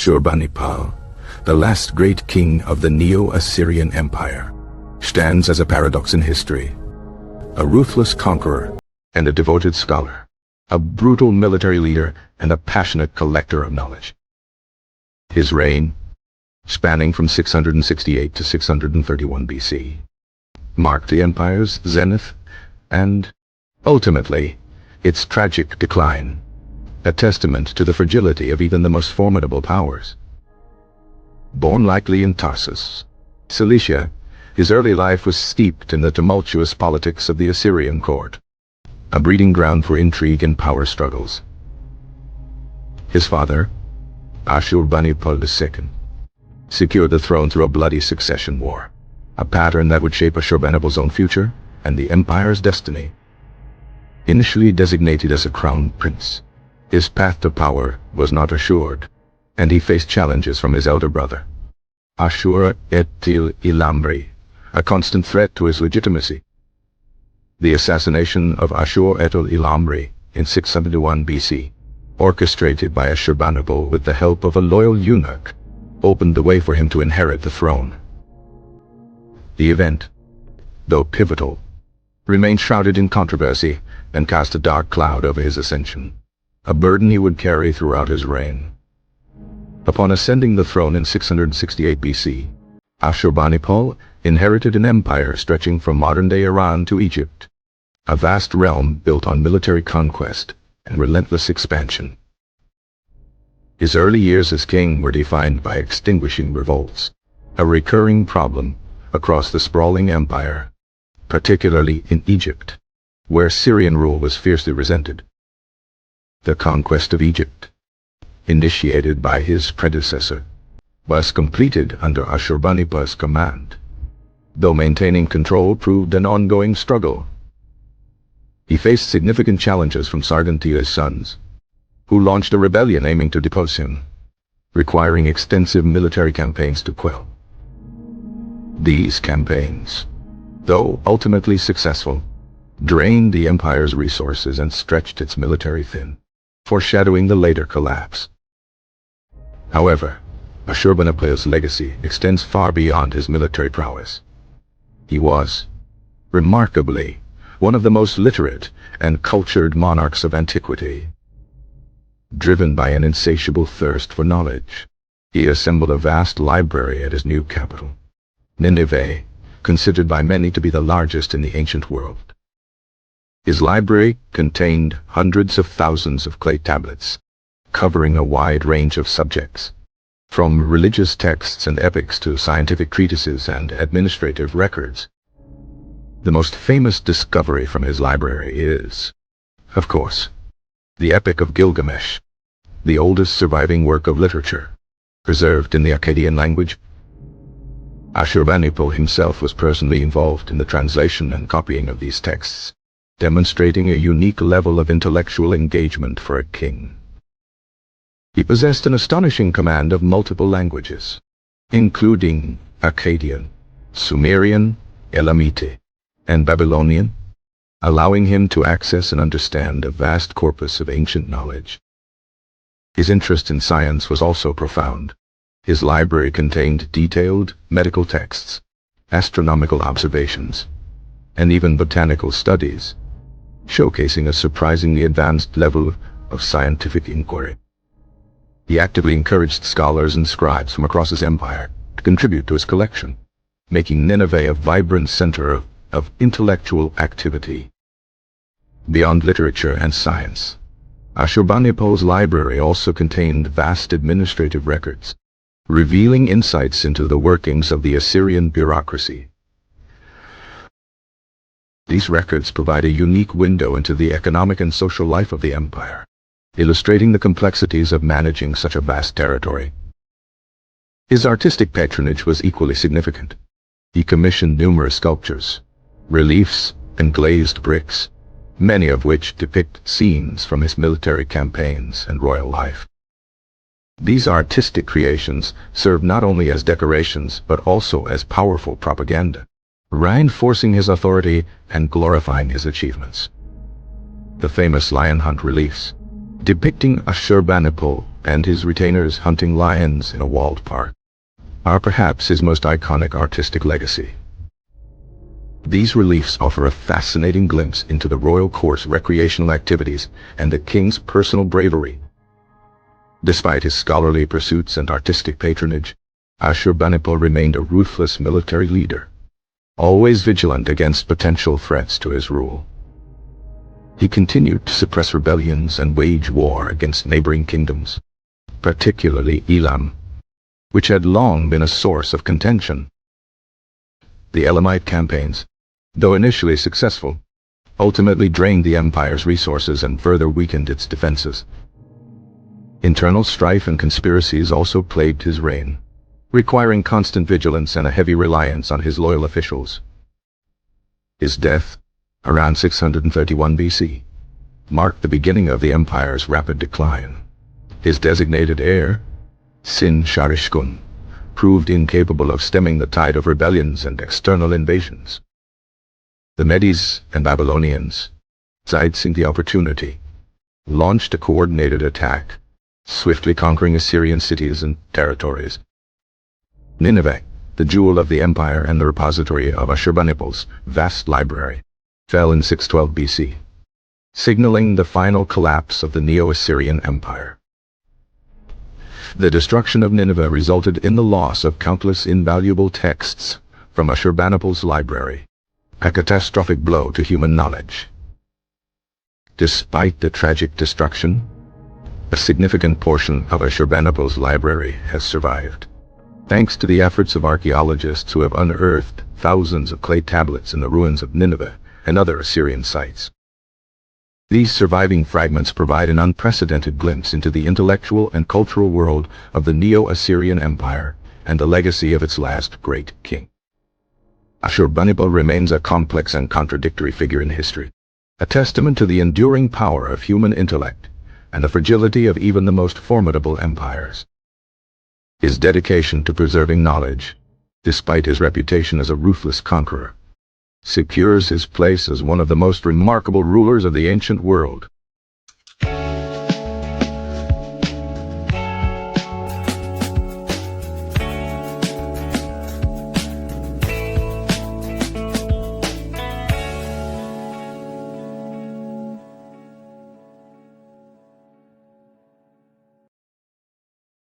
Ashurbanipal, the last great king of the Neo-Assyrian Empire, stands as a paradox in history. A ruthless conqueror and a devoted scholar, a brutal military leader and a passionate collector of knowledge. His reign, spanning from 668 to 631 BC, marked the empire's zenith and, ultimately, its tragic decline, a testament to the fragility of even the most formidable powers. Born likely in Tarsus, Cilicia, his early life was steeped in the tumultuous politics of the Assyrian court, a breeding ground for intrigue and power struggles. His father, Ashurbanipal II, secured the throne through a bloody succession war, a pattern that would shape Ashurbanipal's own future and the empire's destiny. Initially designated as a crown prince, his path to power was not assured, and he faced challenges from his elder brother, Ashur-etil-Ilamri, a constant threat to his legitimacy. The assassination of Ashur-etil-Ilamri in 671 BC, orchestrated by Ashurbanipal with the help of a loyal eunuch, opened the way for him to inherit the throne. The event, though pivotal, remained shrouded in controversy and cast a dark cloud over his ascension, a burden he would carry throughout his reign. Upon ascending the throne in 668 BC, Ashurbanipal inherited an empire stretching from modern-day Iran to Egypt, a vast realm built on military conquest and relentless expansion. His early years as king were defined by extinguishing revolts, a recurring problem across the sprawling empire, particularly in Egypt, where Syrian rule was fiercely resented. The conquest of Egypt, initiated by his predecessor, was completed under Ashurbanipal's command, though maintaining control proved an ongoing struggle. He faced significant challenges from Sargontia's sons, who launched a rebellion aiming to depose him, requiring extensive military campaigns to quell. These campaigns, though ultimately successful, drained the empire's resources and stretched its military thin, foreshadowing the later collapse. However, Ashurbanipal's legacy extends far beyond his military prowess. He was, remarkably, one of the most literate and cultured monarchs of antiquity. Driven by an insatiable thirst for knowledge, he assembled a vast library at his new capital, Nineveh, considered by many to be the largest in the ancient world. His library contained hundreds of thousands of clay tablets, covering a wide range of subjects, from religious texts and epics to scientific treatises and administrative records. The most famous discovery from his library is, of course, the Epic of Gilgamesh, the oldest surviving work of literature, preserved in the Akkadian language. Ashurbanipal himself was personally involved in the translation and copying of these texts, demonstrating a unique level of intellectual engagement for a king. He possessed an astonishing command of multiple languages, including Akkadian, Sumerian, Elamite, and Babylonian, allowing him to access and understand a vast corpus of ancient knowledge. His interest in science was also profound. His library contained detailed medical texts, astronomical observations, and even botanical studies, showcasing a surprisingly advanced level of scientific inquiry. He actively encouraged scholars and scribes from across his empire to contribute to his collection, making Nineveh a vibrant center of intellectual activity. Beyond literature and science, Ashurbanipal's library also contained vast administrative records, revealing insights into the workings of the Assyrian bureaucracy. These records provide a unique window into the economic and social life of the empire, illustrating the complexities of managing such a vast territory. His artistic patronage was equally significant. He commissioned numerous sculptures, reliefs, and glazed bricks, many of which depict scenes from his military campaigns and royal life. These artistic creations serve not only as decorations but also as powerful propaganda, reinforcing his authority and glorifying his achievements. The famous lion hunt reliefs, depicting Ashurbanipal and his retainers hunting lions in a walled park, are perhaps his most iconic artistic legacy. These reliefs offer a fascinating glimpse into the royal court's recreational activities and the king's personal bravery. Despite his scholarly pursuits and artistic patronage, Ashurbanipal remained a ruthless military leader, always vigilant against potential threats to his rule. He continued to suppress rebellions and wage war against neighboring kingdoms, particularly Elam, which had long been a source of contention. The Elamite campaigns, though initially successful, ultimately drained the empire's resources and further weakened its defenses. Internal strife and conspiracies also plagued his reign, requiring constant vigilance and a heavy reliance on his loyal officials. His death, around 631 BC, marked the beginning of the empire's rapid decline. His designated heir, Sin-Sharishkun, proved incapable of stemming the tide of rebellions and external invasions. The Medes and Babylonians, seizing the opportunity, launched a coordinated attack, swiftly conquering Assyrian cities and territories. Nineveh, the jewel of the empire and the repository of Ashurbanipal's vast library, fell in 612 BC, signaling the final collapse of the Neo-Assyrian Empire. The destruction of Nineveh resulted in the loss of countless invaluable texts from Ashurbanipal's library, a catastrophic blow to human knowledge. Despite the tragic destruction, a significant portion of Ashurbanipal's library has survived, thanks to the efforts of archaeologists who have unearthed thousands of clay tablets in the ruins of Nineveh and other Assyrian sites. These surviving fragments provide an unprecedented glimpse into the intellectual and cultural world of the Neo-Assyrian Empire and the legacy of its last great king. Ashurbanipal remains a complex and contradictory figure in history, a testament to the enduring power of human intellect and the fragility of even the most formidable empires. His dedication to preserving knowledge, despite his reputation as a ruthless conqueror, secures his place as one of the most remarkable rulers of the ancient world.